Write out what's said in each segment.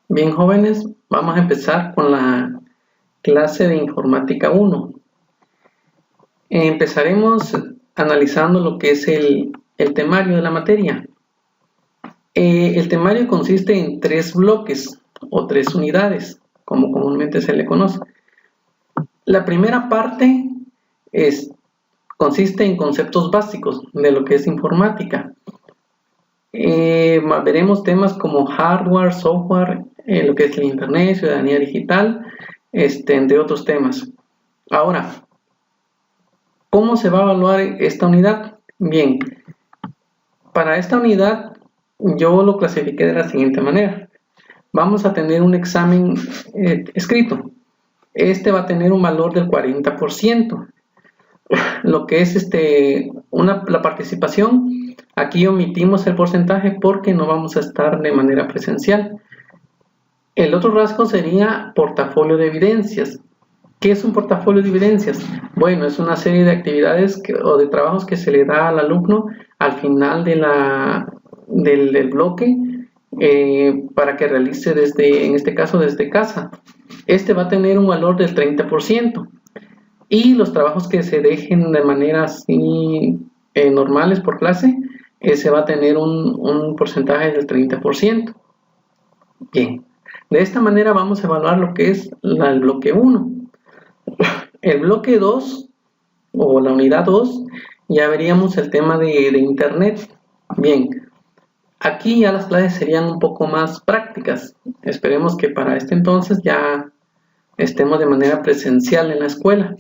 Bien, jóvenes, vamos a empezar con la clase de Informática 1. Empezaremos analizando lo que es el temario de la materia. El temario consiste en 3 bloques o 3 unidades, como comúnmente se le conoce. La primera parte consiste en conceptos básicos de lo que es informática. Veremos temas como hardware, software, lo que es el internet, ciudadanía digital, entre otros temas. Ahora, ¿cómo se va a evaluar esta unidad? Bien, para esta unidad yo lo clasifiqué de la siguiente manera. Vamos a tener un examen escrito. Este va a tener un valor del 40%. Lo que es la participación, aquí omitimos el porcentaje porque no vamos a estar de manera presencial. El otro rasgo sería portafolio de evidencias. ¿Qué es un portafolio de evidencias? Bueno, es una serie de actividades o de trabajos que se le da al alumno al final del bloque para que realice en este caso desde casa. Este va a tener un valor del 30%. Y los trabajos que se dejen de manera así normales por clase, ese va a tener un porcentaje del 30%. Bien, de esta manera vamos a evaluar lo que es el bloque 1. El bloque 2 o la unidad 2, ya veríamos el tema de internet. Bien, aquí ya las clases serían un poco más prácticas. Esperemos que para este entonces ya estemos de manera presencial en la escuela.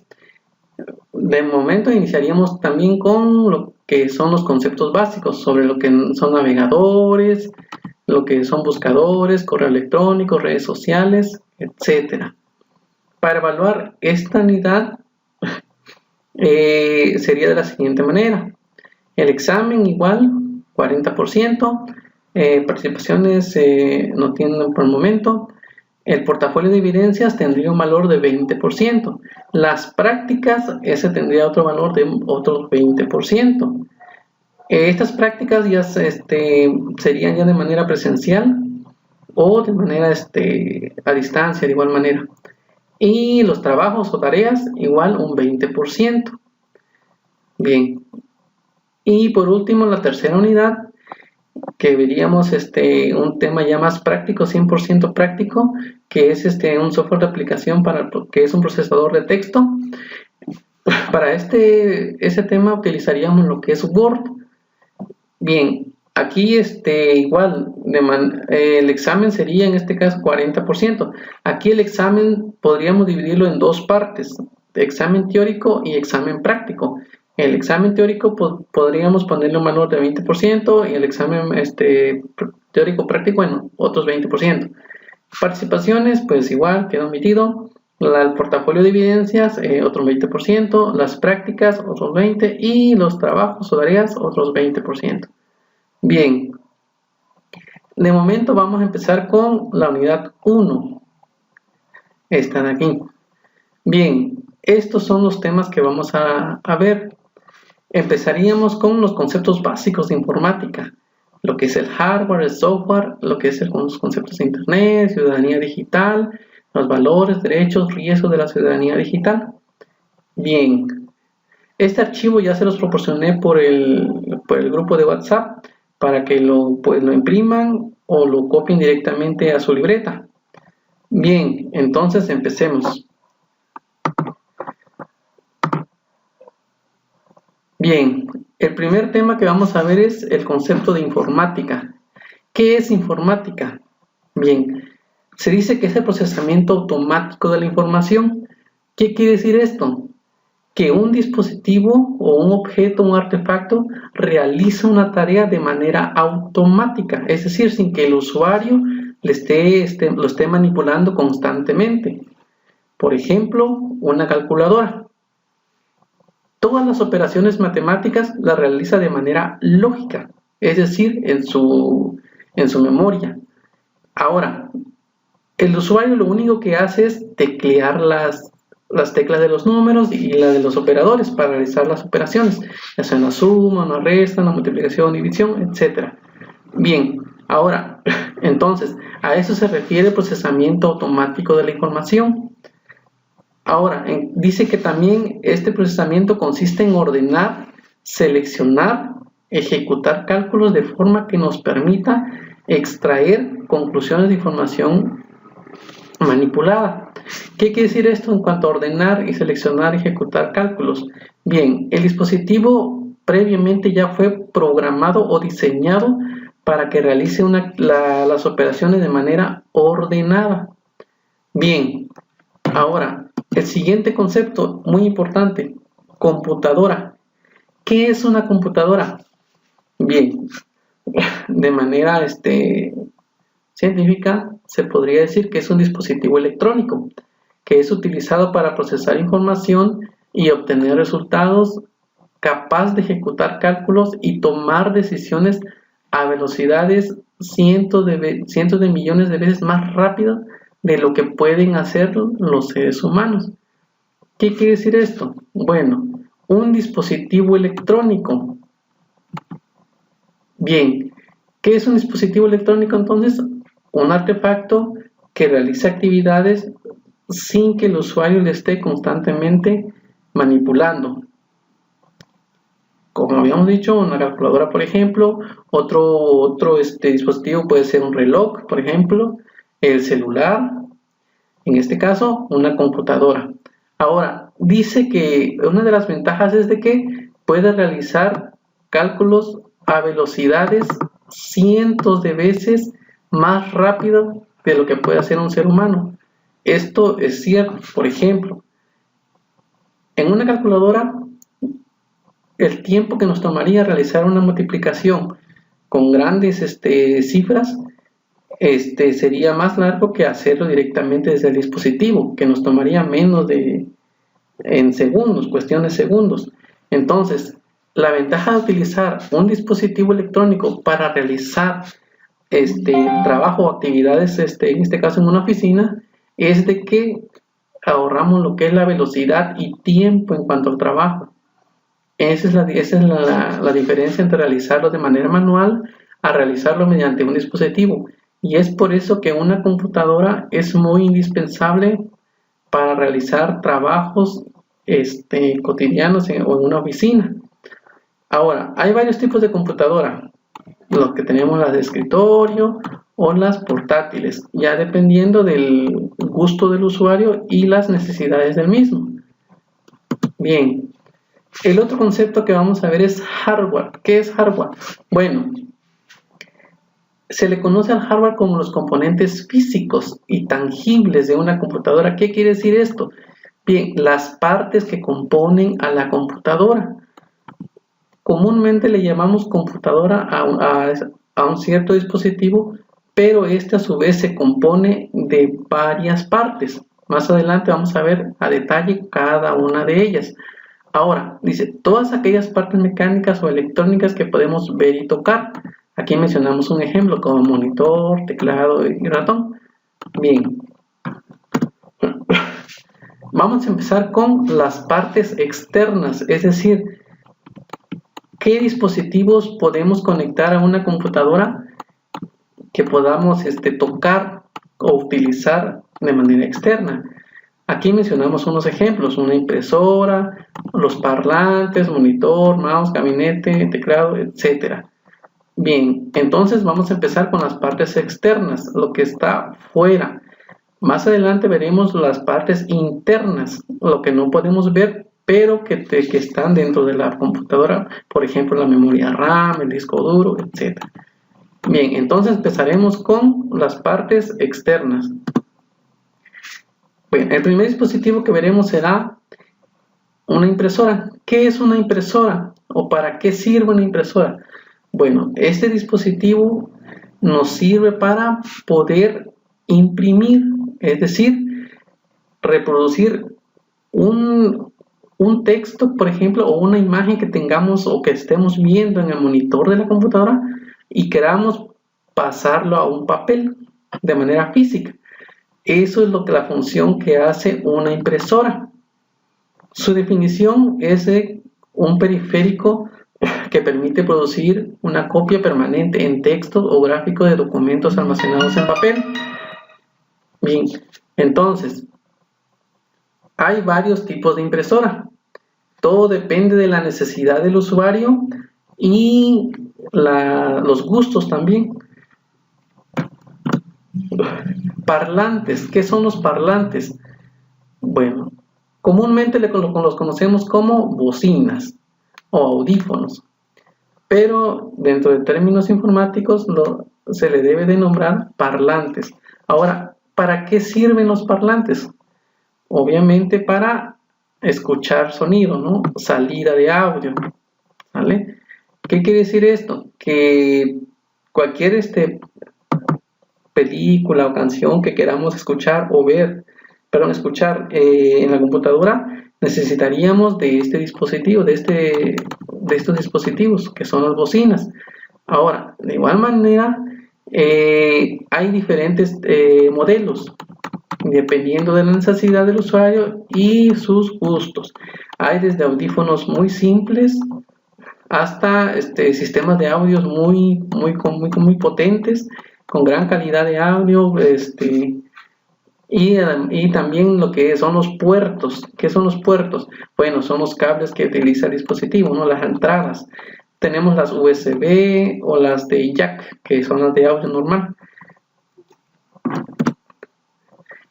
De momento iniciaríamos también con lo que son los conceptos básicos sobre lo que son navegadores, lo que son buscadores, correo electrónico, redes sociales, etc. Para evaluar esta unidad sería de la siguiente manera. El examen igual, 40%, participaciones no tienen por el momento. El portafolio de evidencias tendría un valor de 20%. Las prácticas, ese tendría otro valor de otro 20%. Estas prácticas ya serían ya de manera presencial o de manera a distancia de igual manera. Y los trabajos o tareas igual un 20%. Bien. Y por último, la tercera unidad, que veríamos un tema ya más práctico, 100% práctico, que es un software de aplicación que es un procesador de texto. Para ese tema utilizaríamos lo que es Word. Bien, aquí igual el examen sería en este caso 40%. Aquí el examen podríamos dividirlo en dos partes, examen teórico y examen práctico. El examen teórico podríamos ponerle un valor de 20% y el examen teórico práctico en otros 20%. Participaciones, pues igual, queda omitido. El portafolio de evidencias, otro 20%. Las prácticas, otros 20%. Y los trabajos o tareas, otros 20%. Bien. De momento vamos a empezar con la unidad 1. Están aquí. Bien, estos son los temas que vamos a ver. Empezaríamos con los conceptos básicos de informática, lo que es el hardware, el software, lo que es los conceptos de internet, ciudadanía digital, los valores, derechos, riesgos de la ciudadanía digital. Bien, este archivo ya se los proporcioné por el grupo de WhatsApp para que lo impriman o lo copien directamente a su libreta. Bien, entonces empecemos. Bien, el primer tema que vamos a ver es el concepto de informática. ¿Qué es informática? Bien, se dice que es el procesamiento automático de la información. ¿Qué quiere decir esto? Que un dispositivo o un objeto, un artefacto, realiza una tarea de manera automática, es decir, sin que el usuario lo esté manipulando constantemente. Por ejemplo, una calculadora. Todas las operaciones matemáticas las realiza de manera lógica, es decir, en su memoria. Ahora, el usuario lo único que hace es teclear las teclas de los números y la de los operadores para realizar las operaciones, ya sea una suma, una resta, una multiplicación, división, etc. Bien, Ahora, entonces, a eso se refiere el procesamiento automático de la información. Ahora, dice que también este procesamiento consiste en ordenar, seleccionar, ejecutar cálculos de forma que nos permita extraer conclusiones de información manipulada. ¿Qué quiere decir esto en cuanto a ordenar y seleccionar y ejecutar cálculos? Bien, el dispositivo previamente ya fue programado o diseñado para que realice las operaciones de manera ordenada. Bien, ahora, el siguiente concepto muy importante, computadora. ¿Qué es una computadora? Bien, de manera científica se podría decir que es un dispositivo electrónico que es utilizado para procesar información y obtener resultados, capaz de ejecutar cálculos y tomar decisiones a velocidades cientos de millones de veces más rápidas de lo que pueden hacer los seres humanos. ¿Qué quiere decir esto? Bueno, un dispositivo electrónico. Bien, ¿qué es un dispositivo electrónico entonces? Un artefacto que realiza actividades sin que el usuario le esté constantemente manipulando. Como habíamos dicho, una calculadora, por ejemplo, otro dispositivo puede ser un reloj, por ejemplo, el celular, en este caso, una computadora. Ahora, dice que una de las ventajas es de que puede realizar cálculos a velocidades cientos de veces más rápido de lo que puede hacer un ser humano. Esto es cierto. Por ejemplo, en una calculadora, el tiempo que nos tomaría realizar una multiplicación con grandes cifras sería más largo que hacerlo directamente desde el dispositivo, que nos tomaría menos en segundos, cuestión de segundos. Entonces, la ventaja de utilizar un dispositivo electrónico para realizar trabajo o actividades, en este caso en una oficina, es de que ahorramos lo que es la velocidad y tiempo en cuanto al trabajo. Esa es la diferencia entre realizarlo de manera manual a realizarlo mediante un dispositivo. Y es por eso que una computadora es muy indispensable para realizar trabajos cotidianos o en una oficina. Ahora, hay varios tipos de computadora. Los que tenemos las de escritorio o las portátiles, ya dependiendo del gusto del usuario y las necesidades del mismo. Bien, el otro concepto que vamos a ver es hardware. ¿Qué es hardware? Bueno, se le conoce al hardware como los componentes físicos y tangibles de una computadora. ¿Qué quiere decir esto? Bien, las partes que componen a la computadora. Comúnmente le llamamos computadora a un cierto dispositivo, pero a su vez se compone de varias partes. Más adelante vamos a ver a detalle cada una de ellas. Ahora, dice, todas aquellas partes mecánicas o electrónicas que podemos ver y tocar. Aquí mencionamos un ejemplo como monitor, teclado y ratón. Bien. Vamos a empezar con las partes externas, es decir, ¿qué dispositivos podemos conectar a una computadora que podamos tocar o utilizar de manera externa? Aquí mencionamos unos ejemplos, una impresora, los parlantes, monitor, mouse, gabinete, teclado, etc. Bien, entonces vamos a empezar con las partes externas, lo que está fuera. Más adelante veremos las partes internas, lo que no podemos ver, pero que están dentro de la computadora, por ejemplo, la memoria RAM, el disco duro, etc. Bien, entonces empezaremos con las partes externas. Bien, el primer dispositivo que veremos será una impresora. ¿Qué es una impresora? ¿O para qué sirve una impresora? Bueno, este dispositivo nos sirve para poder imprimir, es decir, reproducir un texto, por ejemplo, o una imagen que tengamos o que estemos viendo en el monitor de la computadora y queramos pasarlo a un papel de manera física. Eso es la función que hace una impresora. Su definición es de un periférico que permite producir una copia permanente en texto o gráfico de documentos almacenados en papel. Bien, entonces, hay varios tipos de impresora. Todo depende de la necesidad del usuario y los gustos también. Parlantes, ¿qué son los parlantes? Bueno, comúnmente los conocemos como bocinas o audífonos, pero dentro de términos informáticos se le debe de nombrar parlantes. Ahora, ¿para qué sirven los parlantes? Obviamente para escuchar sonido, ¿no? Salida de audio, ¿vale? ¿Qué quiere decir esto? Que cualquier película o canción que queramos escuchar o ver, escuchar en la computadora, necesitaríamos de este dispositivo, de estos dispositivos que son las bocinas. Ahora, de igual manera, hay diferentes modelos dependiendo de la necesidad del usuario y sus gustos. Hay desde audífonos muy simples hasta sistemas de audios muy potentes, con gran calidad de audio, y también lo que son los puertos. ¿Qué son los puertos? Bueno, son los cables que utiliza el dispositivo, ¿no? Las entradas. Tenemos las USB o las de jack, que son las de audio normal.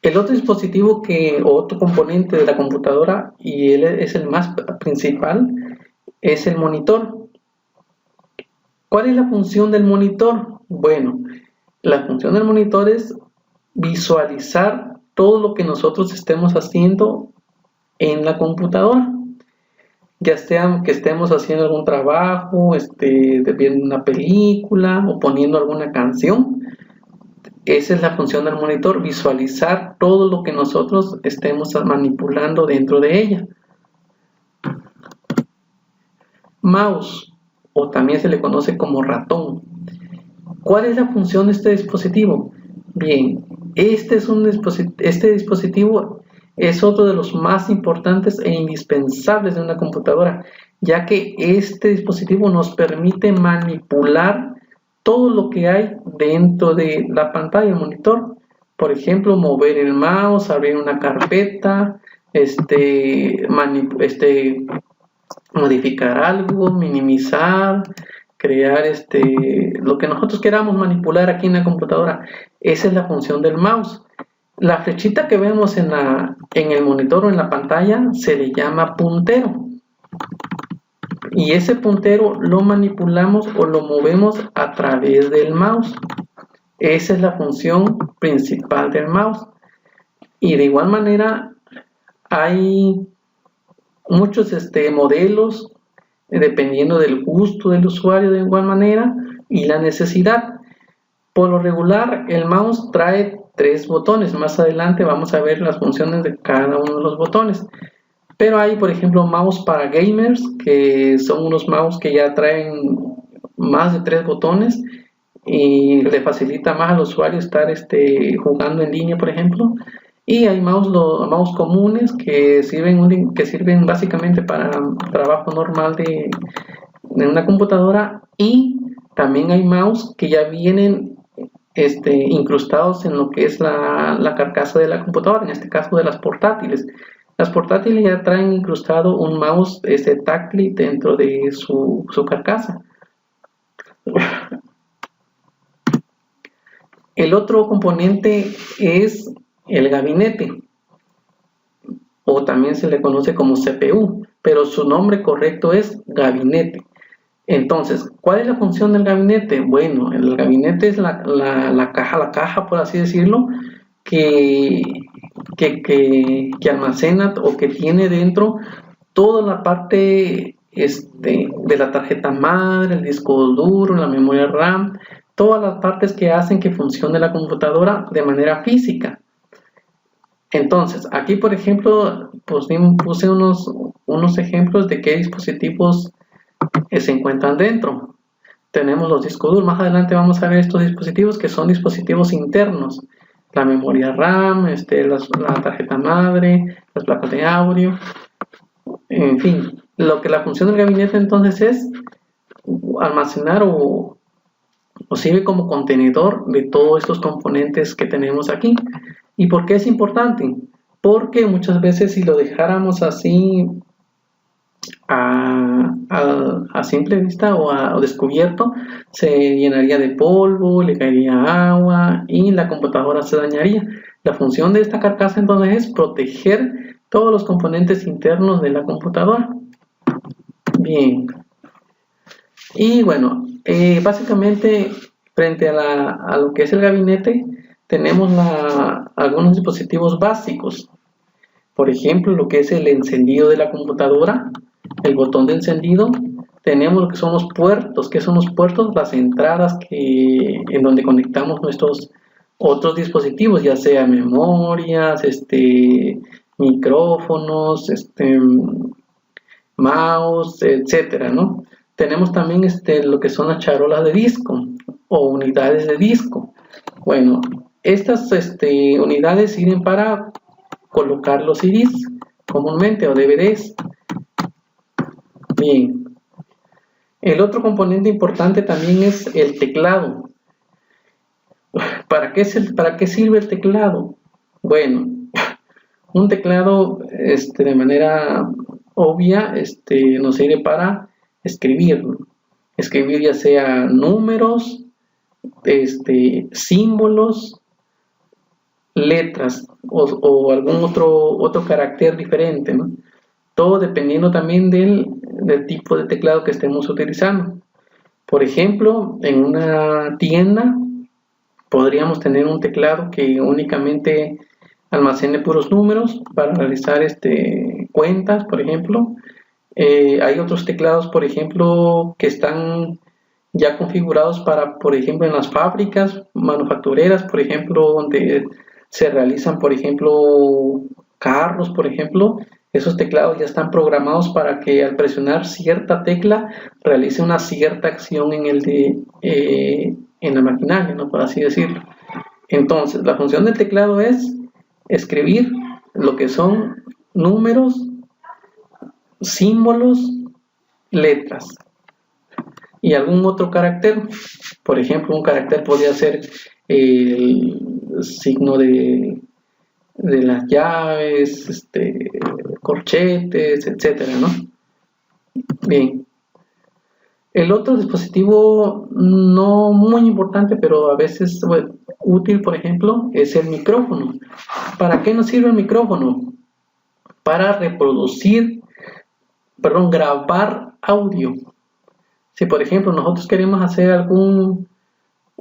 El otro dispositivo o otro componente de la computadora, y él es el más principal, es el monitor. ¿Cuál es la función del monitor? Bueno, la función del monitor es visualizar todo lo que nosotros estemos haciendo en la computadora, ya sea que estemos haciendo algún trabajo, viendo una película o poniendo alguna canción. Esa es la función del monitor, visualizar todo lo que nosotros estemos manipulando dentro de ella. Mouse, o también se le conoce como ratón. ¿Cuál es la función de este dispositivo? Bien, este dispositivo es otro de los más importantes e indispensables de una computadora, ya que este dispositivo nos permite manipular todo lo que hay dentro de la pantalla del monitor. Por ejemplo, mover el mouse, abrir una carpeta, modificar algo, minimizar, crear lo que nosotros queramos manipular aquí en la computadora. Esa es la función del mouse. La flechita que vemos en el monitor o en la pantalla se le llama puntero. Y ese puntero lo manipulamos o lo movemos a través del mouse. Esa es la función principal del mouse. Y de igual manera hay muchos modelos dependiendo del gusto del usuario de igual manera y la necesidad. Por lo regular el mouse trae 3 botones. Más adelante vamos a ver las funciones de cada uno de los botones. Pero hay, por ejemplo, mouse para gamers, que son unos mouse que ya traen más de 3 botones y le facilita más al usuario estar jugando en línea, por ejemplo. Y hay mouse comunes que sirven básicamente para trabajo normal de una computadora, y también hay mouse que ya vienen incrustados en lo que es la carcasa de la computadora, en este caso de las portátiles. Las portátiles ya traen incrustado un mouse táctil dentro de su carcasa. El otro componente es el gabinete, o también se le conoce como CPU, pero su nombre correcto es gabinete. Entonces, ¿cuál es la función del gabinete? Bueno, el gabinete es la caja, por así decirlo, que almacena o que tiene dentro toda la parte de la tarjeta madre, el disco duro, la memoria RAM, todas las partes que hacen que funcione la computadora de manera física. Entonces, aquí por ejemplo, pues puse unos ejemplos de qué dispositivos se encuentran dentro. Tenemos los discos duros. Más adelante vamos a ver estos dispositivos que son dispositivos internos. La memoria RAM, la tarjeta madre, las placas de audio, en fin. La función del gabinete entonces es almacenar o sirve como contenedor de todos estos componentes que tenemos aquí. ¿Y por qué es importante? Porque muchas veces si lo dejáramos así a simple vista o descubierto, se llenaría de polvo, le caería agua y la computadora se dañaría. La función de esta carcasa entonces es proteger todos los componentes internos de la computadora. Bien. Y bueno, básicamente frente a lo que es el gabinete tenemos algunos dispositivos básicos. Por ejemplo, lo que es el encendido de la computadora, el botón de encendido. Tenemos lo que son los puertos. ¿Qué son los puertos? Las entradas en donde conectamos nuestros otros dispositivos, ya sea memorias, micrófonos, mouse, etcétera, ¿no? Tenemos también lo que son las charolas de disco o unidades de disco. Bueno, estas unidades sirven para colocar los CDs comúnmente o DVDs. Bien. El otro componente importante también es el teclado. ¿Para qué sirve el teclado? Bueno, un teclado de manera obvia nos sirve para escribir, ¿no? Escribir ya sea números, símbolos, letras o algún otro carácter diferente, ¿no? Todo dependiendo también del tipo de teclado que estemos utilizando. Por ejemplo, en una tienda podríamos tener un teclado que únicamente almacene puros números para realizar cuentas, por ejemplo. Hay otros teclados, por ejemplo, que están ya configurados para, por ejemplo, en las fábricas manufactureras, por ejemplo, donde se realizan, por ejemplo, carros, por ejemplo. Esos teclados ya están programados para que al presionar cierta tecla realice una cierta acción en la maquinaria, ¿no? Por así decirlo. Entonces, la función del teclado es escribir lo que son números, símbolos, letras y algún otro carácter. Por ejemplo, un carácter podría ser el signo de las llaves, corchetes, etcétera, ¿no? Bien. El otro dispositivo no muy importante, pero a veces útil, por ejemplo, es el micrófono. ¿Para qué nos sirve el micrófono? Para grabar audio. Si por ejemplo nosotros queremos hacer algún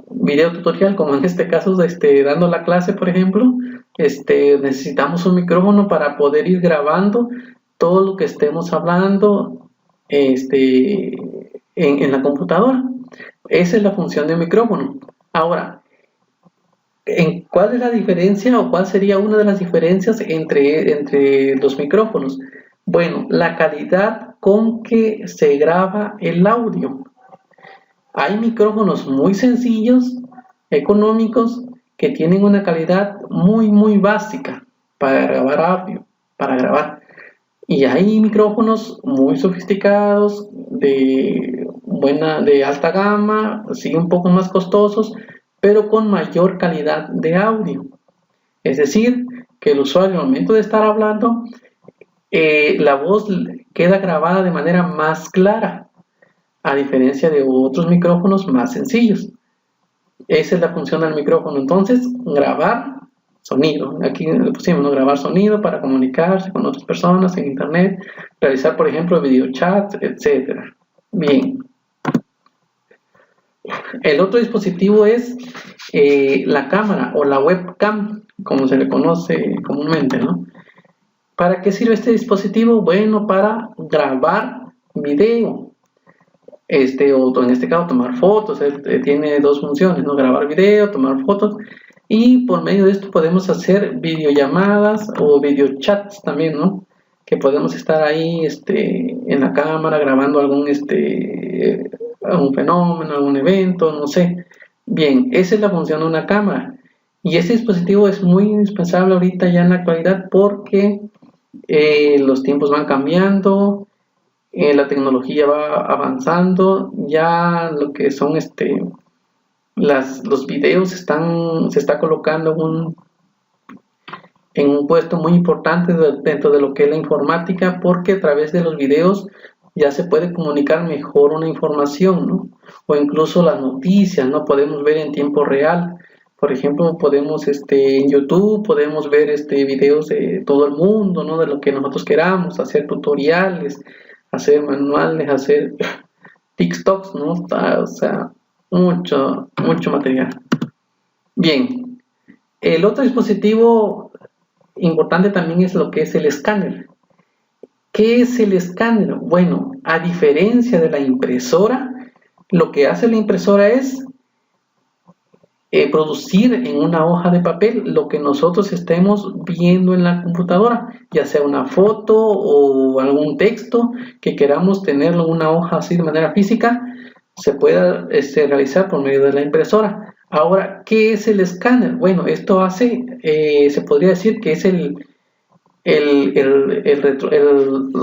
video tutorial, como en este caso dando la clase, por ejemplo, necesitamos un micrófono para poder ir grabando todo lo que estemos hablando en la computadora. Esa es la función del micrófono. Ahora, ¿cuál es la diferencia o cuál sería una de las diferencias entre los micrófonos? Bueno, la calidad con que se graba el audio. Hay micrófonos muy sencillos, económicos, que tienen una calidad muy básica para grabar audio, Y hay micrófonos muy sofisticados, de alta gama, sí, un poco más costosos, pero con mayor calidad de audio. Es decir, que el usuario al momento de estar hablando, la voz queda grabada de manera más clara, a diferencia de otros micrófonos más sencillos. Esa es la función del micrófono. Entonces, grabar sonido. Aquí le pusimos, ¿no? Grabar sonido para comunicarse con otras personas en internet, realizar, por ejemplo, videochats, etc. Bien. El otro dispositivo es la cámara o la webcam, como se le conoce comúnmente, ¿no? ¿Para qué sirve este dispositivo? Bueno, para grabar video. O en este caso tomar fotos. Tiene dos funciones, ¿no? Grabar video, tomar fotos, y por medio de esto podemos hacer videollamadas o videochats también, ¿no? Que podemos estar ahí en la cámara grabando algún fenómeno, algún evento, no sé. Bien, esa es la función de una cámara, y este dispositivo es muy indispensable ahorita ya en la actualidad porque los tiempos van cambiando. La tecnología va avanzando, ya lo que son los videos se está colocando en un puesto muy importante dentro de lo que es la informática, porque a través de los videos ya se puede comunicar mejor una información, ¿no? O incluso las noticias, ¿no? Podemos ver en tiempo real. Por ejemplo, podemos en YouTube podemos ver videos de todo el mundo, ¿no? De lo que nosotros queramos, hacer tutoriales, hacer manuales, hacer TikToks, ¿no? O sea, mucho material. Bien, el otro dispositivo importante también es lo que es el escáner. ¿Qué es el escáner? Bueno, a diferencia de la impresora, lo que hace la impresora es producir en una hoja de papel lo que nosotros estemos viendo en la computadora, ya sea una foto o algún texto que queramos tenerlo en una hoja así de manera física, se pueda realizar por medio de la impresora. Ahora, ¿qué es el escáner? Bueno, esto hace, se podría decir que es lo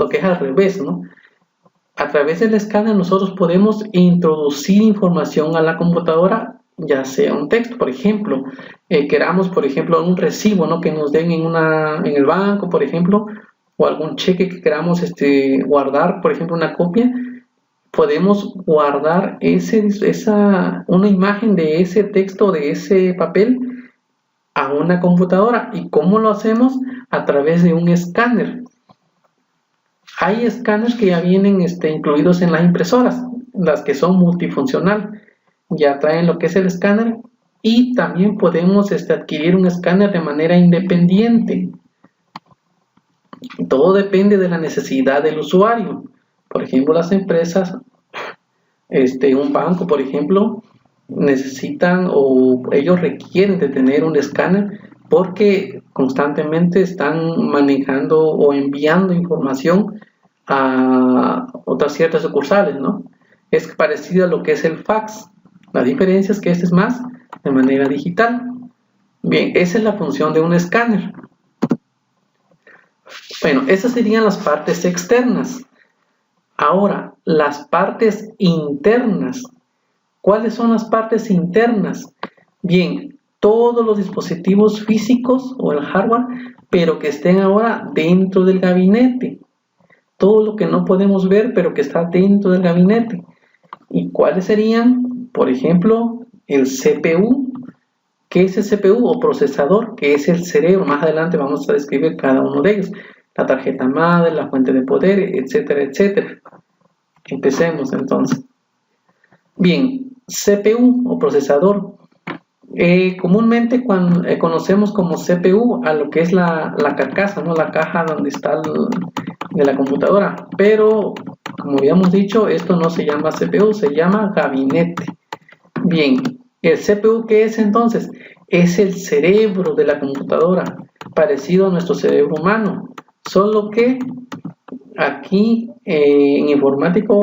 que es al revés, ¿no? A través del escáner nosotros podemos introducir información a la computadora, ya sea un texto, por ejemplo, queramos, por ejemplo, un recibo, ¿no? Que nos den en el banco, por ejemplo, o algún cheque que queramos guardar, por ejemplo, una copia, podemos guardar una imagen de ese texto, de ese papel, a una computadora. ¿Y cómo lo hacemos? A través de un escáner. Hay escáneres que ya vienen incluidos en las impresoras, las que son multifuncional. Ya traen lo que es el escáner, y también podemos adquirir un escáner de manera independiente. Todo depende de la necesidad del usuario. Por ejemplo, las empresas, un banco, por ejemplo, necesitan o ellos requieren de tener un escáner porque constantemente están manejando o enviando información a otras ciertas sucursales, ¿no? Es parecido a lo que es el fax. La diferencia es que este es más de manera digital. Bien, esa es la función de un escáner. Bueno, esas serían las partes externas. Ahora, las partes internas. ¿Cuáles son las partes internas? Bien, todos los dispositivos físicos o el hardware, pero que estén ahora dentro del gabinete. Todo lo que no podemos ver, pero que está dentro del gabinete. ¿Y cuáles serían? Por ejemplo, el CPU. ¿Qué es el CPU o procesador? Que es el cerebro. Más adelante vamos a describir cada uno de ellos. La tarjeta madre, la fuente de poder, etcétera, etcétera. Empecemos entonces. Bien, CPU o procesador. Comúnmente conocemos como CPU a lo que es la carcasa, ¿no? La caja donde está de la computadora, pero como habíamos dicho, esto no se llama CPU, se llama gabinete. Bien, ¿el CPU qué es entonces? Es el cerebro de la computadora, parecido a nuestro cerebro humano, solo que aquí en informática,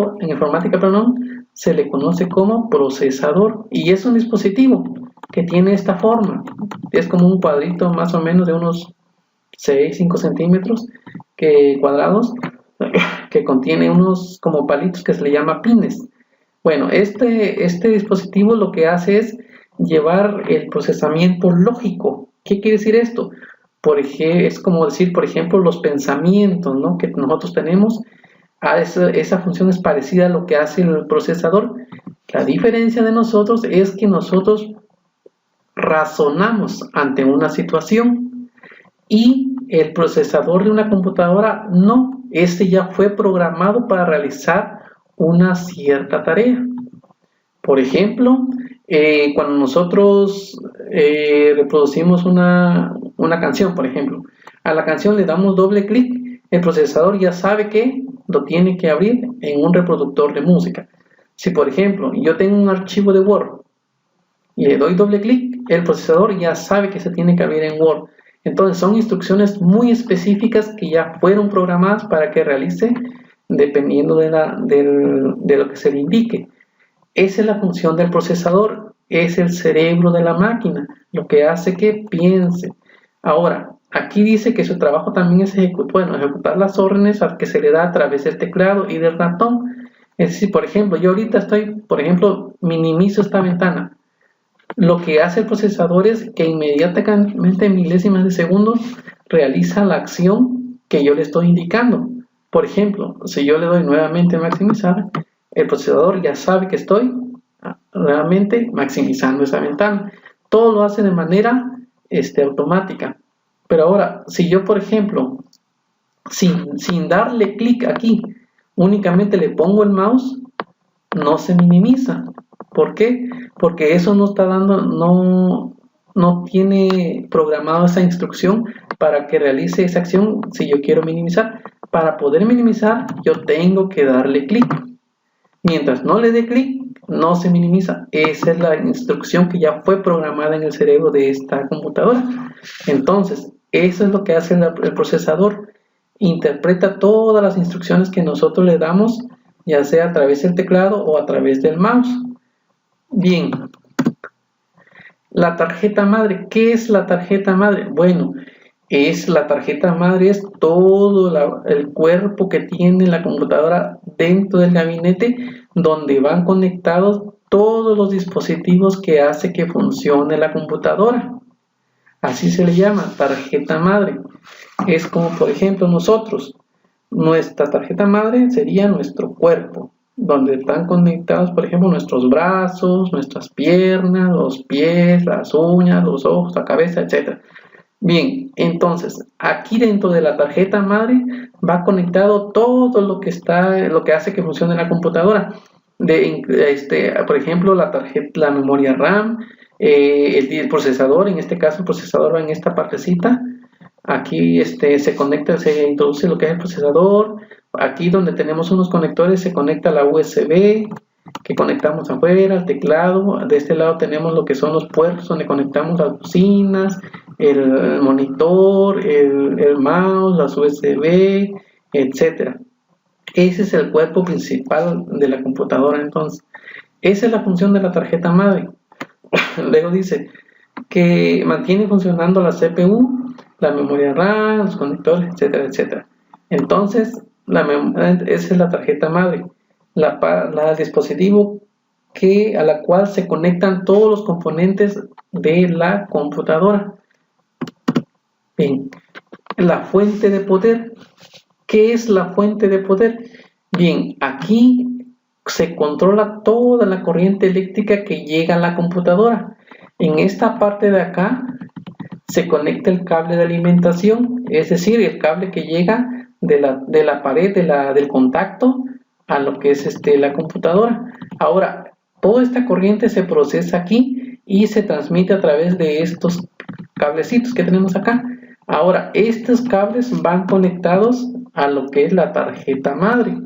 se le conoce como procesador, y es un dispositivo que tiene esta forma. Es como un cuadrito más o menos de unos 6-5 centímetros cuadrados, que contiene unos como palitos que se le llama pines. Bueno, este dispositivo lo que hace es llevar el procesamiento lógico. ¿Qué quiere decir esto? Es como decir, por ejemplo, los pensamientos, ¿no?, que nosotros tenemos. Esa función es parecida a lo que hace el procesador. La diferencia de nosotros es que nosotros razonamos ante una situación, y el procesador de una computadora no. Este ya fue programado para realizar una cierta tarea. Por ejemplo, cuando nosotros reproducimos una canción, por ejemplo, a la canción le damos doble clic, el procesador ya sabe que lo tiene que abrir en un reproductor de música. Si, por ejemplo, yo tengo un archivo de Word y le doy doble clic, el procesador ya sabe que se tiene que abrir en Word. Entonces son instrucciones muy específicas que ya fueron programadas para que realice dependiendo de lo que se le indique. Esa es la función del procesador, es el cerebro de la máquina, lo que hace que piense. Ahora, aquí dice que su trabajo también es ejecutar las órdenes que se le da a través del teclado y del ratón. Es decir, por ejemplo, yo ahorita minimizo esta ventana. Lo que hace el procesador es que inmediatamente en milésimas de segundos realiza la acción que yo le estoy indicando. Por ejemplo, si yo le doy nuevamente a maximizar, el procesador ya sabe que estoy realmente maximizando esa ventana. Todo lo hace de manera automática. Pero ahora, si yo, por ejemplo, sin darle clic aquí, únicamente le pongo el mouse, no se minimiza. ¿Por qué? Porque eso no tiene programado esa instrucción para que realice esa acción si yo quiero minimizar. Para poder minimizar, yo tengo que darle clic. Mientras no le dé clic, no se minimiza. Esa es la instrucción que ya fue programada en el cerebro de esta computadora. Entonces, eso es lo que hace el procesador. Interpreta todas las instrucciones que nosotros le damos, ya sea a través del teclado o a través del mouse. Bien, la tarjeta madre. ¿Qué es la tarjeta madre? Bueno, la tarjeta madre es todo el cuerpo que tiene la computadora dentro del gabinete, donde van conectados todos los dispositivos que hace que funcione la computadora. Así se le llama, tarjeta madre. Es como, por ejemplo, nuestra tarjeta madre sería nuestro cuerpo, donde están conectados, por ejemplo, nuestros brazos, nuestras piernas, los pies, las uñas, los ojos, la cabeza, etc. Bien, entonces, aquí dentro de la tarjeta madre va conectado todo lo que hace que funcione la computadora. Por ejemplo, la memoria RAM, el procesador, en este caso el procesador va en esta partecita. Aquí se introduce lo que es el procesador. Aquí donde tenemos unos conectores se conecta la USB que conectamos afuera, el teclado. De este lado tenemos lo que son los puertos donde conectamos las bocinas, el monitor, el mouse, las USB, etc. Ese es el cuerpo principal de la computadora. Entonces, esa es la función de la tarjeta madre. Luego dice que mantiene funcionando la CPU, la memoria RAM, los conectores, etcétera, etcétera. Entonces, esa es la tarjeta madre, el dispositivo a la cual se conectan todos los componentes de la computadora. Bien, la fuente de poder. ¿Qué es la fuente de poder? Bien, aquí se controla toda la corriente eléctrica que llega a la computadora. En esta parte de acá se conecta el cable de alimentación, es decir, el cable que llega de la pared del contacto a lo que es la computadora. Ahora, toda esta corriente se procesa aquí y se transmite a través de estos cablecitos que tenemos acá. Ahora, estos cables van conectados a lo que es la tarjeta madre,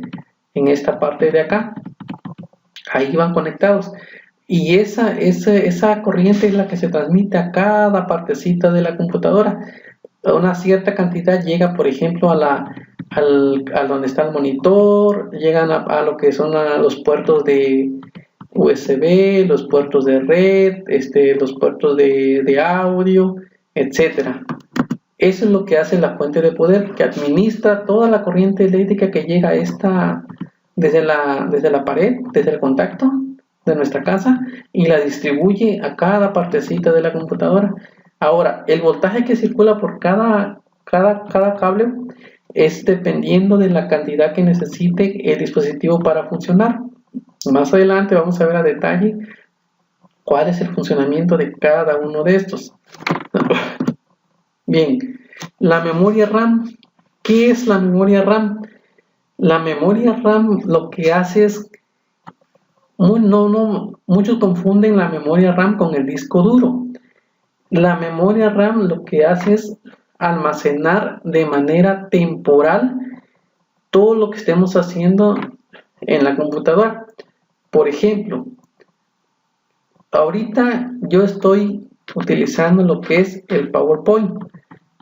en esta parte de acá. Ahí van conectados. Y esa corriente es la que se transmite a cada partecita de la computadora. Una cierta cantidad llega, por ejemplo, a donde está el monitor, llegan a lo que son los puertos de USB, los puertos de red, los puertos de audio, etcétera. Eso es lo que hace la fuente de poder, que administra toda la corriente eléctrica que llega desde la pared, desde el contacto de nuestra casa, y la distribuye a cada partecita de la computadora. Ahora, el voltaje que circula por cada cable es dependiendo de la cantidad que necesite el dispositivo para funcionar. Más adelante vamos a ver a detalle cuál es el funcionamiento de cada uno de estos. Bien, la memoria RAM. ¿Qué es la memoria RAM? La memoria RAM lo que hace es, muchos confunden la memoria RAM con el disco duro. La memoria RAM lo que hace es almacenar de manera temporal todo lo que estemos haciendo en la computadora. Por ejemplo, ahorita yo estoy utilizando lo que es el PowerPoint.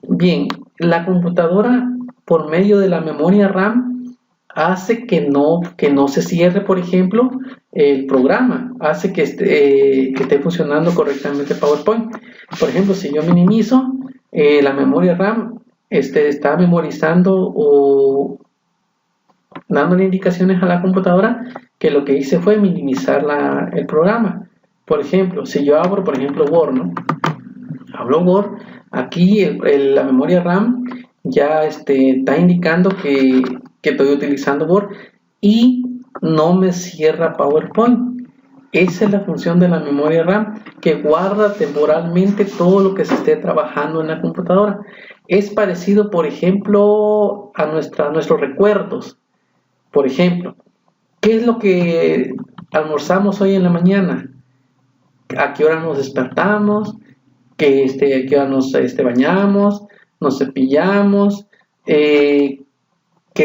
Bien, la computadora, por medio de la memoria RAM, hace que no se cierre, por ejemplo, el programa, hace que esté funcionando correctamente PowerPoint. Por ejemplo, si yo minimizo, La memoria RAM está memorizando o dándole indicaciones a la computadora que lo que hice fue minimizar el programa. Por ejemplo, si yo abro, por ejemplo, Word, ¿no? Abro Word, aquí la memoria RAM ya está indicando que estoy utilizando Word y no me cierra PowerPoint. Esa es la función de la memoria RAM, que guarda temporalmente todo lo que se esté trabajando en la computadora. Es parecido, por ejemplo, a nuestros recuerdos. Por ejemplo, ¿qué es lo que almorzamos hoy en la mañana? ¿A qué hora nos despertamos? ¿A qué hora nos bañamos? ¿Nos cepillamos? ¿Qué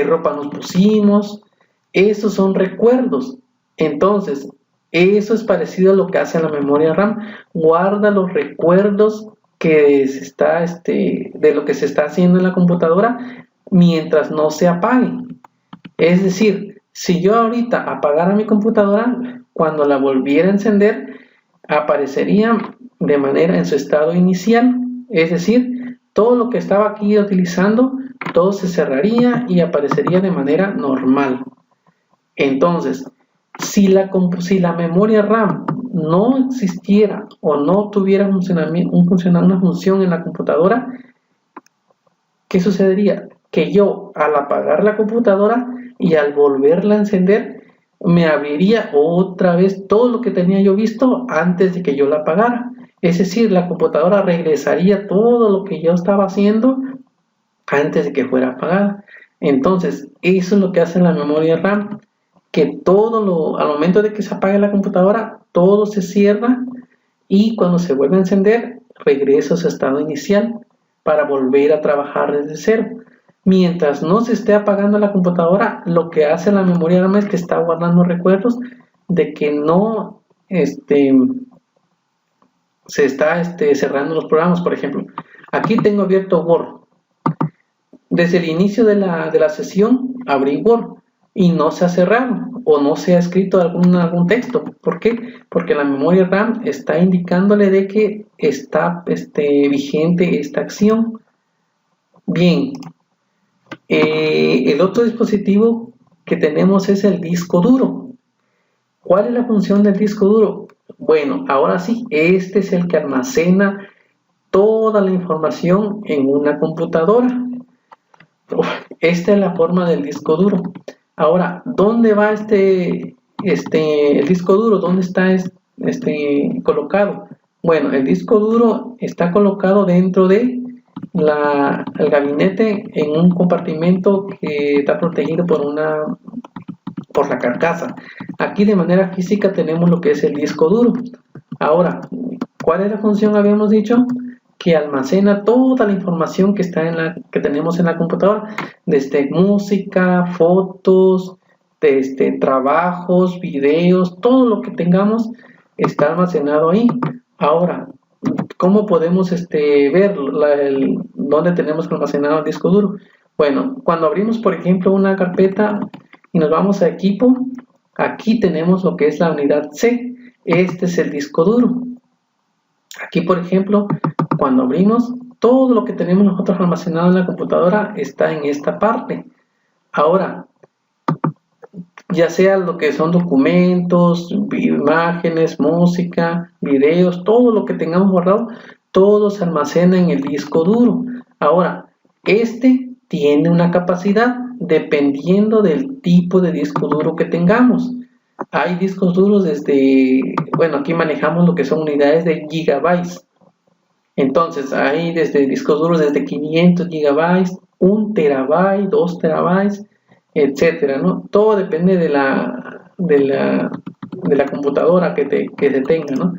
ropa nos pusimos? Esos son recuerdos. Entonces, eso es parecido a lo que hace la memoria RAM. Guarda los recuerdos de lo que se está haciendo en la computadora mientras no se apague. Es decir, si yo ahorita apagara mi computadora, cuando la volviera a encender, aparecería de manera en su estado inicial. Es decir, todo lo que estaba aquí utilizando, todo se cerraría y aparecería de manera normal. Entonces, si la memoria RAM no existiera o no tuviera una función en la computadora, ¿qué sucedería? Que yo, al apagar la computadora y al volverla a encender, me abriría otra vez todo lo que tenía yo visto antes de que yo la apagara. Es decir, la computadora regresaría todo lo que yo estaba haciendo antes de que fuera apagada. Entonces, eso es lo que hace la memoria RAM, que al momento de que se apague la computadora, todo se cierra y cuando se vuelve a encender, regresa a su estado inicial para volver a trabajar desde cero. Mientras no se esté apagando la computadora, lo que hace la memoria RAM es que está guardando recuerdos de que no se está cerrando los programas. Por ejemplo, aquí tengo abierto Word. Desde el inicio de la sesión abrí Word y no se ha cerrado o no se ha escrito algún texto. ¿Por qué? Porque la memoria RAM está indicándole de que está vigente esta acción. Bien, el otro dispositivo que tenemos es el disco duro. ¿Cuál es la función del disco duro? Bueno, ahora sí, este es el que almacena toda la información en una computadora. Esta es la forma del disco duro. Ahora, ¿dónde va el disco duro? ¿Dónde está colocado? Bueno, el disco duro está colocado dentro de el gabinete en un compartimento que está protegido por la carcasa. Aquí de manera física tenemos lo que es el disco duro. Ahora, ¿cuál es la función? Habíamos dicho que almacena toda la información que tenemos en la computadora, desde música, fotos, trabajos, videos, todo lo que tengamos está almacenado ahí. Ahora, ¿cómo podemos ver dónde tenemos almacenado el disco duro? Bueno, cuando abrimos, por ejemplo, una carpeta y nos vamos a equipo, aquí tenemos lo que es la unidad C. Este es el disco duro. Aquí, por ejemplo, cuando abrimos, todo lo que tenemos nosotros almacenado en la computadora está en esta parte. Ahora, ya sea lo que son documentos, imágenes, música, videos, todo lo que tengamos guardado, todo se almacena en el disco duro. Ahora, tiene una capacidad dependiendo del tipo de disco duro que tengamos. Hay discos duros aquí manejamos lo que son unidades de gigabytes. Entonces, hay discos duros desde 500 gigabytes, 1 terabyte, 2 terabytes, etcétera, ¿no? Todo depende de la computadora que se tenga, ¿no?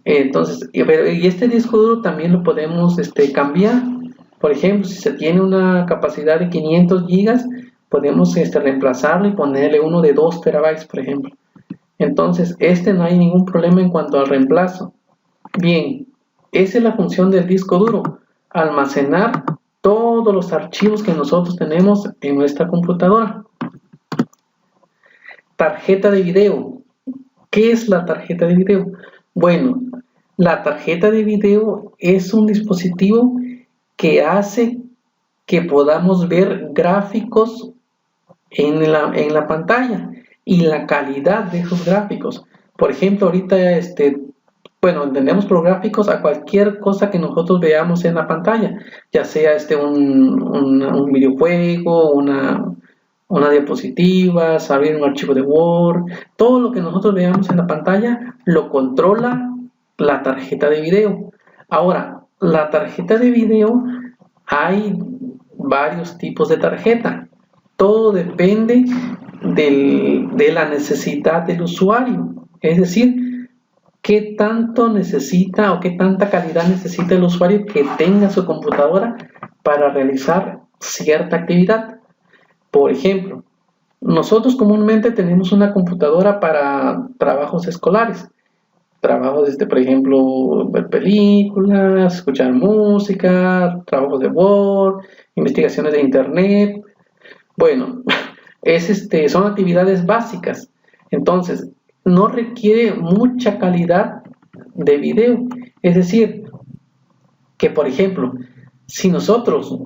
Entonces, y este disco duro también lo podemos cambiar. Por ejemplo, si se tiene una capacidad de 500 gigas, podemos reemplazarlo y ponerle uno de 2 terabytes, por ejemplo. Entonces, no hay ningún problema en cuanto al reemplazo. Bien, esa es la función del disco duro, almacenar todos los archivos que nosotros tenemos en nuestra computadora. Tarjeta de video. ¿Qué es la tarjeta de video? Bueno, la tarjeta de video es un dispositivo que hace que podamos ver gráficos en la pantalla y la calidad de esos gráficos. Por ejemplo, ahorita entendemos por gráficos a cualquier cosa que nosotros veamos en la pantalla, ya sea un videojuego, una diapositiva, abrir un archivo de Word, todo lo que nosotros veamos en la pantalla lo controla la tarjeta de video. Ahora, la tarjeta de video, hay varios tipos de tarjeta. Todo depende de la necesidad del usuario. Es decir, qué tanto necesita o qué tanta calidad necesita el usuario que tenga su computadora para realizar cierta actividad. Por ejemplo, nosotros comúnmente tenemos una computadora para trabajos escolares. Trabajos, por ejemplo, ver películas, escuchar música, trabajos de Word, investigaciones de Internet. Bueno, son actividades básicas. Entonces, no requiere mucha calidad de video. Es decir, que por ejemplo, si nosotros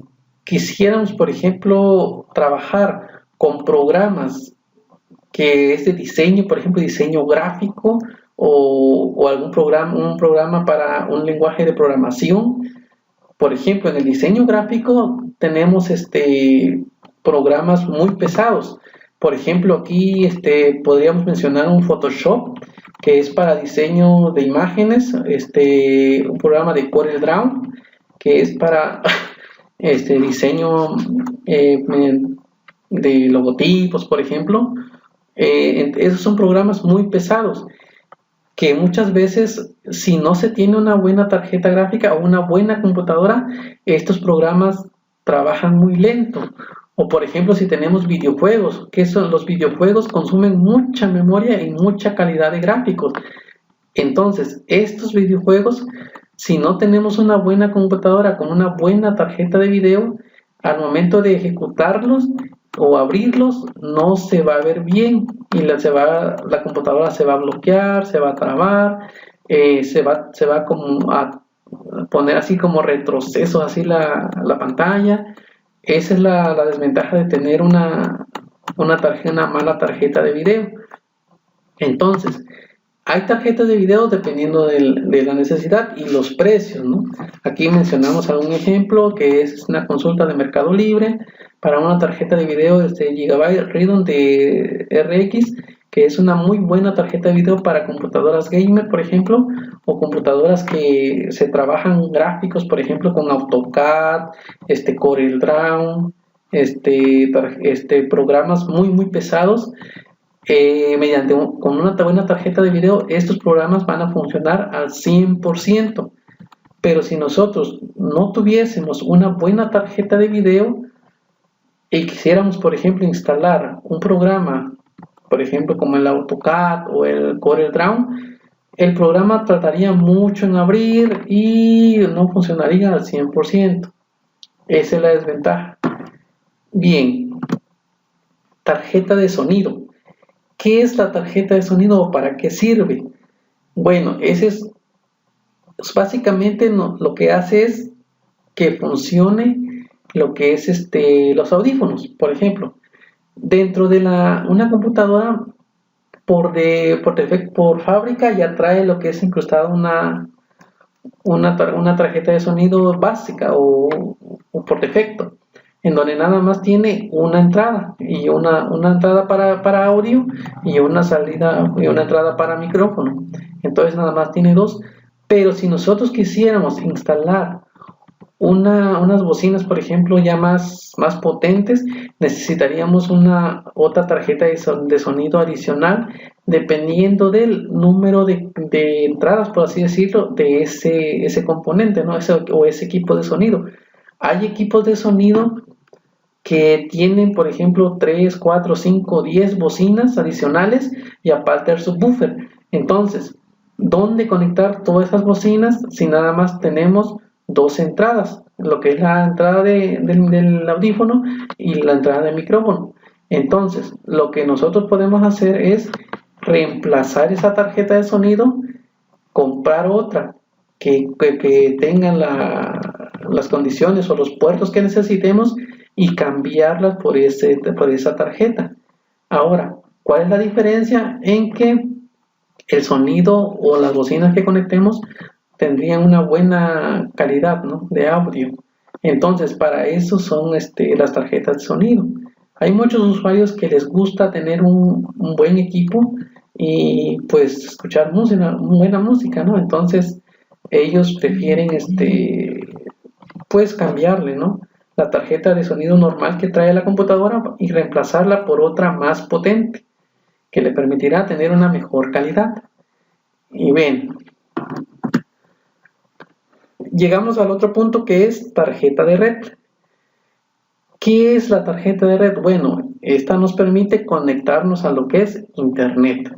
quisiéramos, por ejemplo, trabajar con programas que es de diseño, por ejemplo, diseño gráfico o un programa para un lenguaje de programación. Por ejemplo, en el diseño gráfico tenemos programas muy pesados. Por ejemplo, aquí podríamos mencionar un Photoshop, que es para diseño de imágenes, un programa de CorelDRAW, que es para diseño de logotipos, por ejemplo. Esos son programas muy pesados que muchas veces, si no se tiene una buena tarjeta gráfica o una buena computadora, estos programas trabajan muy lento. O por ejemplo, si tenemos videojuegos, los videojuegos consumen mucha memoria y mucha calidad de gráficos. Entonces, estos videojuegos, si no tenemos una buena computadora con una buena tarjeta de video, al momento de ejecutarlos o abrirlos, no se va a ver bien y la computadora se va a bloquear, se va a trabar, se va como a poner así como retroceso así la pantalla. Esa es la desventaja de tener una mala tarjeta de video. Entonces, hay tarjetas de video dependiendo de la necesidad y los precios, ¿no? Aquí mencionamos algún ejemplo que es una consulta de Mercado Libre para una tarjeta de video Gigabyte Radeon de RX, que es una muy buena tarjeta de video para computadoras gamer, por ejemplo, o computadoras que se trabajan gráficos, por ejemplo, con AutoCAD, CorelDRAW, programas muy pesados. Con una buena tarjeta de video, estos programas van a funcionar al 100%. Pero si nosotros no tuviésemos una buena tarjeta de video y quisiéramos, por ejemplo, instalar un programa, por ejemplo, como el AutoCAD o el CorelDRAW, el programa tardaría mucho en abrir y no funcionaría al 100%. Esa es la desventaja. Bien, tarjeta de sonido. ¿Qué es la tarjeta de sonido o para qué sirve? Bueno, ese es básicamente lo que hace es que funcione lo que es los audífonos, por ejemplo. Dentro de una computadora, por fábrica ya trae lo que es incrustada una tarjeta de sonido básica o por defecto, en donde nada más tiene una entrada y una entrada para audio y una salida y una entrada para micrófono. Entonces nada más tiene dos. Pero si nosotros quisiéramos instalar unas bocinas, por ejemplo, ya más potentes, necesitaríamos otra tarjeta de sonido adicional, dependiendo del número de entradas, por así decirlo, de ese componente, ¿no? Ese equipo de sonido. Hay equipos de sonido que tienen, por ejemplo, 3, 4, 5, 10 bocinas adicionales y aparte el subwoofer. Entonces, ¿dónde conectar todas esas bocinas si nada más tenemos dos entradas? Lo que es la entrada del audífono y la entrada del micrófono. Entonces, lo que nosotros podemos hacer es reemplazar esa tarjeta de sonido, comprar otra que tenga las condiciones o los puertos que necesitemos y cambiarlas por esa tarjeta. Ahora, ¿cuál es la diferencia en que el sonido o las bocinas que conectemos tendrían una buena calidad, ¿no?, de audio? Entonces, para eso son las tarjetas de sonido. Hay muchos usuarios que les gusta tener un buen equipo y pues escuchar buena música, ¿no? Entonces, ellos prefieren pues cambiarle, ¿no?, la tarjeta de sonido normal que trae la computadora y reemplazarla por otra más potente que le permitirá tener una mejor calidad. Y bien, llegamos al otro punto, que es tarjeta de red. ¿Qué es la tarjeta de red? Bueno, esta nos permite conectarnos a lo que es internet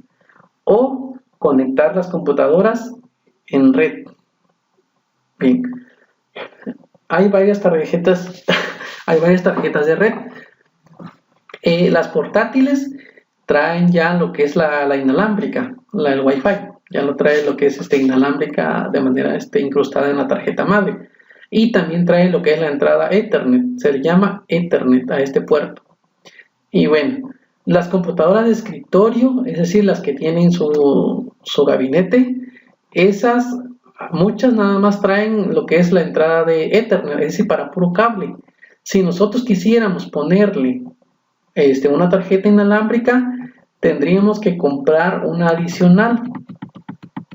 o conectar las computadoras en red. Bien, hay varias tarjetas de red. Las portátiles traen ya lo que es la inalámbrica, el Wi-Fi, ya lo trae lo que es inalámbrica de manera incrustada en la tarjeta madre, y también trae lo que es la entrada Ethernet, se le llama Ethernet a este puerto. Y bueno, las computadoras de escritorio, es decir, las que tienen su gabinete, esas muchas nada más traen lo que es la entrada de Ethernet, es decir, para puro cable. Si nosotros quisiéramos ponerle una tarjeta inalámbrica, tendríamos que comprar una adicional,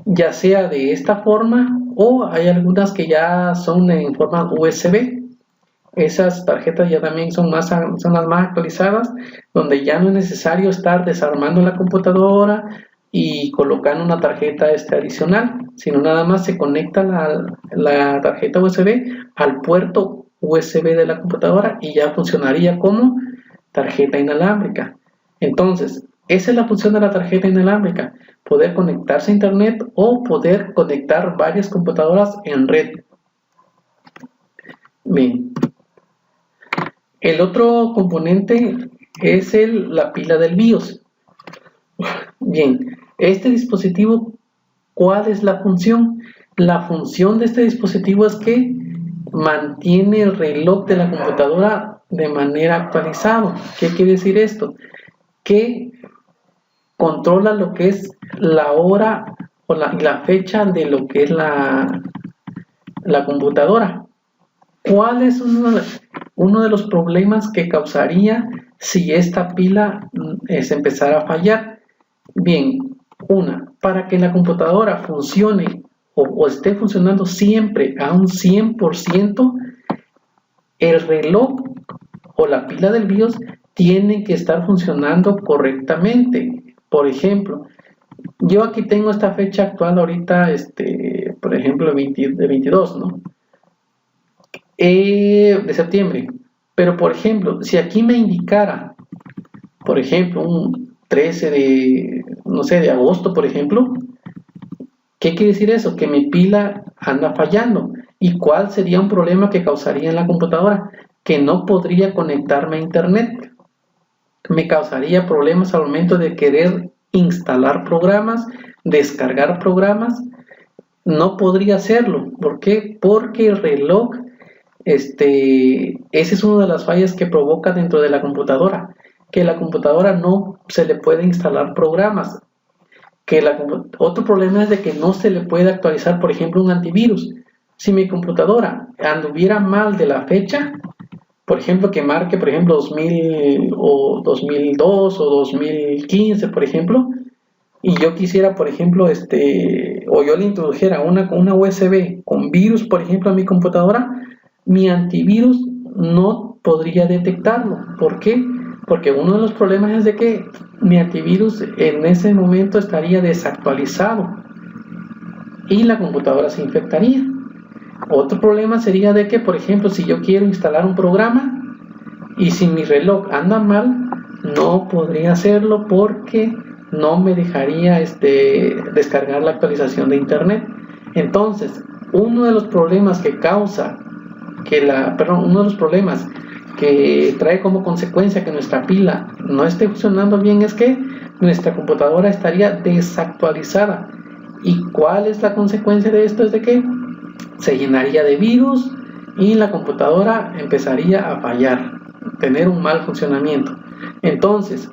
ya sea de esta forma, o hay algunas que ya son en forma USB. Esas tarjetas ya también son las más actualizadas, donde ya no es necesario estar desarmando la computadora y colocando una tarjeta adicional, sino nada más se conecta la tarjeta USB al puerto USB de la computadora y ya funcionaría como tarjeta inalámbrica. Entonces, esa es la función de la tarjeta inalámbrica: poder conectarse a internet o poder conectar varias computadoras en red. Bien, el otro componente es la pila del BIOS. Bien, este dispositivo, ¿cuál es la función? La función de este dispositivo es que mantiene el reloj de la computadora de manera actualizado. ¿Qué quiere decir esto? Que controla lo que es la hora o la fecha de lo que es la computadora. ¿Cuál es uno de los problemas que causaría si esta pila se empezara a fallar? Bien, para que la computadora funcione o esté funcionando siempre a un 100%, el reloj o la pila del BIOS tiene que estar funcionando correctamente. Por ejemplo, yo aquí tengo esta fecha actual ahorita, por ejemplo, de 22, ¿no?, de septiembre. Pero, por ejemplo, si aquí me indicara, por ejemplo, un 13 de agosto, por ejemplo, ¿qué quiere decir eso? Que mi pila anda fallando. ¿Y cuál sería un problema que causaría en la computadora? Que no podría conectarme a internet. Me causaría problemas al momento de querer instalar programas, descargar programas. No podría hacerlo. ¿Por qué? Porque el reloj, esa es una de las fallas que provoca dentro de la computadora, que la computadora no se le puede instalar programas. Otro problema es de que no se le puede actualizar, por ejemplo, un antivirus. Si mi computadora anduviera mal de la fecha, por ejemplo, que marque, por ejemplo, 2000 o 2002 o 2015, por ejemplo, y yo quisiera, por ejemplo, o yo le introdujera una USB con virus, por ejemplo, a mi computadora, mi antivirus no podría detectarlo. ¿Por qué? Porque uno de los problemas es de que mi antivirus en ese momento estaría desactualizado y la computadora se infectaría. Otro problema sería de que, por ejemplo, si yo quiero instalar un programa y si mi reloj anda mal, no podría hacerlo porque no me dejaría descargar la actualización de internet. Entonces, uno de los problemas que trae como consecuencia que nuestra pila no esté funcionando bien es que nuestra computadora estaría desactualizada. ¿Y cuál es la consecuencia de esto? Es de que se llenaría de virus y la computadora empezaría a fallar, tener un mal funcionamiento. Entonces,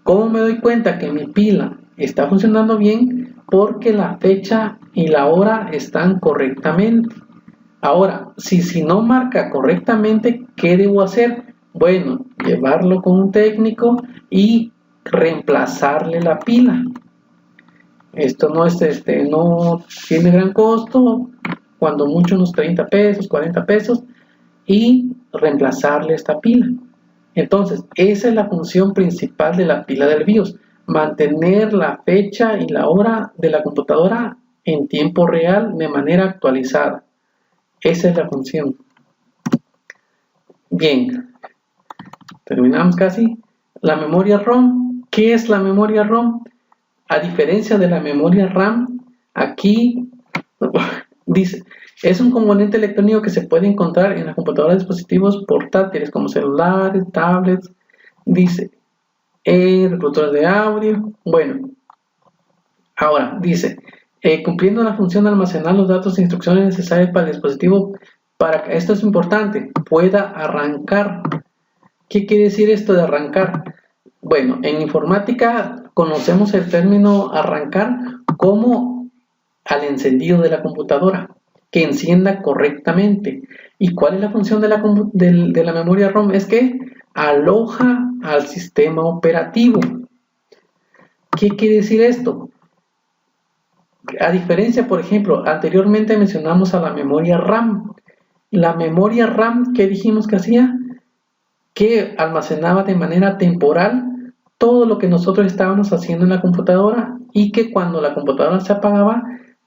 ¿cómo me doy cuenta que mi pila está funcionando bien? Porque la fecha y la hora están correctamente. Ahora, si no marca correctamente, ¿qué debo hacer? Bueno, llevarlo con un técnico y reemplazarle la pila. Esto no tiene gran costo, cuando mucho unos 30 pesos, 40 pesos, y reemplazarle esta pila. Entonces, esa es la función principal de la pila del BIOS, mantener la fecha y la hora de la computadora en tiempo real de manera actualizada. Esa es la función. Bien, terminamos casi. La memoria ROM. ¿Qué es la memoria ROM? A diferencia de la memoria RAM, aquí dice, es un componente electrónico que se puede encontrar en las computadoras de dispositivos portátiles como celulares, tablets, dice, reproductores de audio. Bueno, ahora dice, cumpliendo la función de almacenar los datos e instrucciones necesarias para el dispositivo, para que, esto es importante, pueda arrancar. ¿Qué quiere decir esto de arrancar? Bueno, en informática conocemos el término arrancar como al encendido de la computadora, que encienda correctamente. ¿Y cuál es la función de la memoria ROM? Es que aloja al sistema operativo. ¿Qué quiere decir esto? A diferencia, por ejemplo, anteriormente mencionamos a la memoria RAM. La memoria RAM, ¿qué dijimos que hacía? Que almacenaba de manera temporal todo lo que nosotros estábamos haciendo en la computadora y que cuando la computadora se apagaba,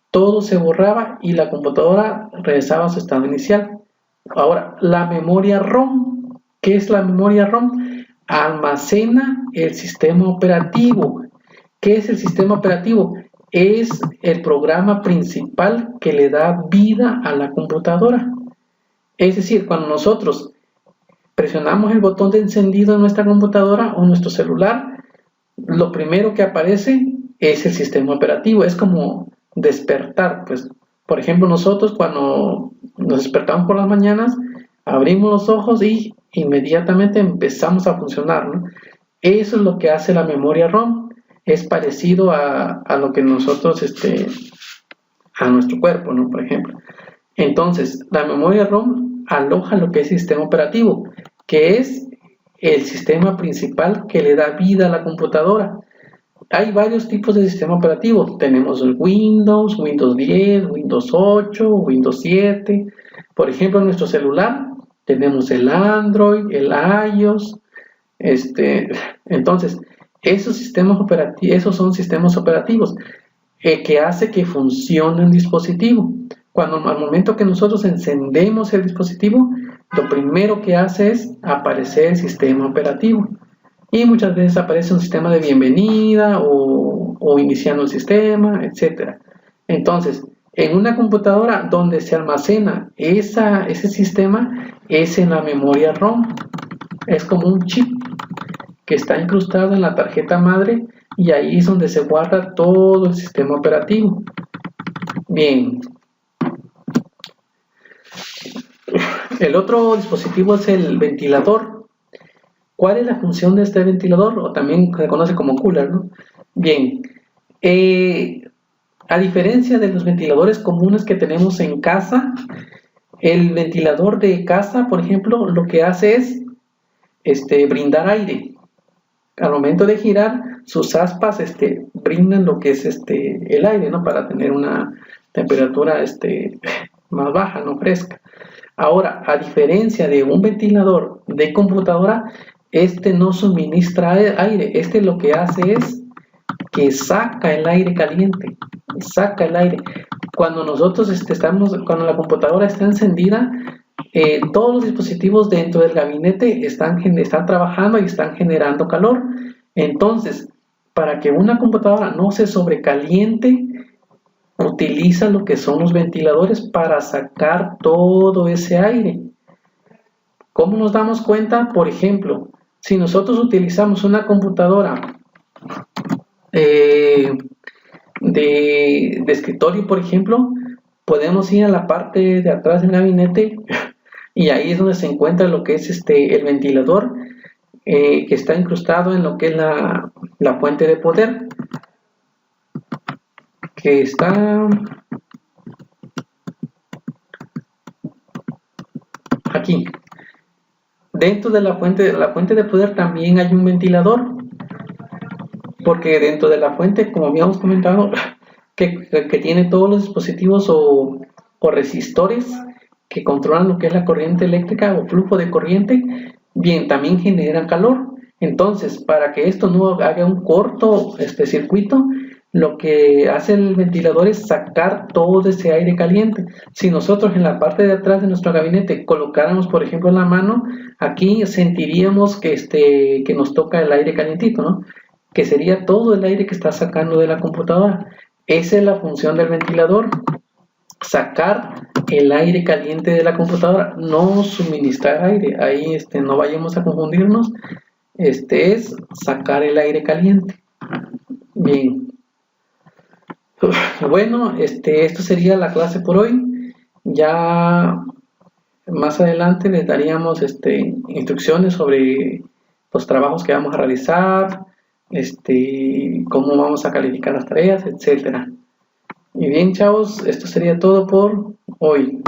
todo se borraba y la computadora regresaba a su estado inicial. Ahora, la memoria ROM, ¿qué es la memoria ROM? Almacena el sistema operativo. ¿Qué es el sistema operativo? Es el programa principal que le da vida a la computadora. Es decir, cuando nosotros presionamos el botón de encendido en nuestra computadora o nuestro celular, lo primero que aparece es el sistema operativo. Es como despertar. Pues, por ejemplo, nosotros cuando nos despertamos por las mañanas, abrimos los ojos y inmediatamente empezamos a funcionar, ¿no? Eso es lo que hace la memoria ROM. Es parecido a lo que nosotros, a nuestro cuerpo, ¿no? Por ejemplo. Entonces, la memoria ROM aloja lo que es el sistema operativo, que es el sistema principal que le da vida a la computadora. Hay varios tipos de sistema operativo. Tenemos el Windows 10, Windows 8, Windows 7. Por ejemplo, en nuestro celular tenemos el Android, el iOS. Entonces, esos son sistemas operativos que hace que funcione un dispositivo. Cuando al momento que nosotros encendemos el dispositivo, lo primero que hace es aparecer el sistema operativo. Y muchas veces aparece un sistema de bienvenida o iniciando el sistema, etc. Entonces, en una computadora donde se almacena ese sistema es en la memoria ROM. Es como un chip que está incrustado en la tarjeta madre y ahí es donde se guarda todo el sistema operativo. Bien. El otro dispositivo es el ventilador. ¿Cuál es la función de este ventilador? O también se conoce como cooler, ¿no? Bien. A diferencia de los ventiladores comunes que tenemos en casa, el ventilador de casa, por ejemplo, lo que hace es brindar aire. Al momento de girar, sus aspas brindan lo que es el aire, ¿no? Para tener una temperatura más baja, no fresca. Ahora, a diferencia de un ventilador de computadora, no suministra aire. Lo que hace es que saca el aire caliente, saca el aire. Cuando nosotros cuando la computadora está encendida, todos los dispositivos dentro del gabinete están trabajando y están generando calor. Entonces, para que una computadora no se sobrecaliente, utiliza lo que son los ventiladores para sacar todo ese aire. ¿Cómo nos damos cuenta? Por ejemplo, si nosotros utilizamos una computadora de escritorio, por ejemplo, podemos ir a la parte de atrás del gabinete y ahí es donde se encuentra lo que es el ventilador, que está incrustado en lo que es la fuente de poder, que está aquí. Dentro de la fuente de poder también hay un ventilador, porque dentro de la fuente, como habíamos comentado, que tiene todos los dispositivos o resistores que controlan lo que es la corriente eléctrica o flujo de corriente, bien, también generan calor. Entonces, para que esto no haga un corto circuito, lo que hace el ventilador es sacar todo ese aire caliente. Si nosotros en la parte de atrás de nuestro gabinete colocáramos, por ejemplo, la mano, aquí sentiríamos que nos toca el aire calientito, ¿no? Que sería todo el aire que está sacando de la computadora. Esa es la función del ventilador, sacar el aire caliente de la computadora, no suministrar aire. Ahí no vayamos a confundirnos, es sacar el aire caliente. Bien, bueno, esto sería la clase por hoy. Ya más adelante les daríamos instrucciones sobre los trabajos que vamos a realizar, cómo vamos a calificar las tareas, etcétera. Y bien, chavos, esto sería todo por hoy.